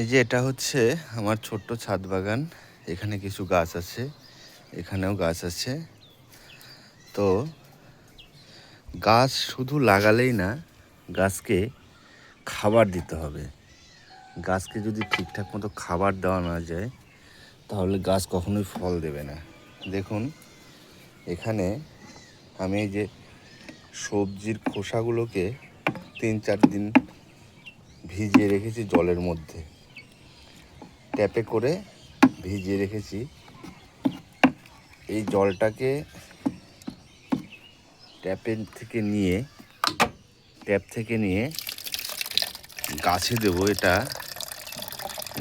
এই যে এটা হচ্ছে আমার ছোট্ট ছাদ বাগান। এখানে কিছু গাছ আছে, এখানেও গাছ আছে। তো গাছ শুধু লাগালেই না, গাছকে খাবার দিতে হবে। গাছকে যদি ঠিকঠাক মতো খাবার দেওয়া না যায় তাহলে গাছ কখনোই ফল দেবে না। দেখুন এখানে আমি এই যে সবজির খোসাগুলোকে 3-4 দিন ভিজিয়ে রেখেছি জলের মধ্যে, ট্যাপে করে ভিজিয়ে রেখেছি। এই জলটাকে ট্যাপ থেকে নিয়ে গাছে দেবো। এটা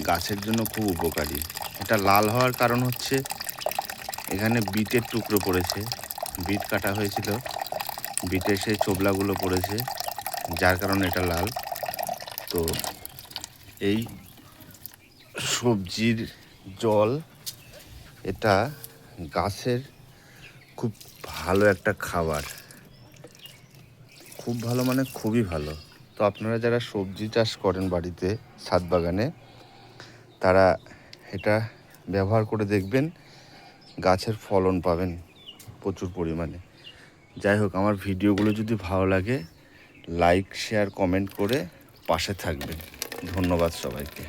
গাছের জন্য খুব উপকারী। এটা লাল হওয়ার কারণ হচ্ছে এখানে বিটের টুকরো পড়েছে, বিট কাটা হয়েছিল, বিটের সেই ছোবলাগুলো পড়েছে, যার কারণে এটা লাল। তো এই সবজির জল, এটা গাছের খুব ভালো একটা খাবার, খুব ভালো মানে খুবই ভালো। তো আপনারা যারা সবজি চাষ করেন বাড়িতে ছাদ বাগানে, তারা এটা ব্যবহার করে দেখবেন, গাছের ফলন পাবেন প্রচুর পরিমাণে। যাই হোক, আমার ভিডিওগুলো যদি ভালো লাগে লাইক, শেয়ার, কমেন্ট করে পাশে থাকবেন। ধন্যবাদ সবাইকে।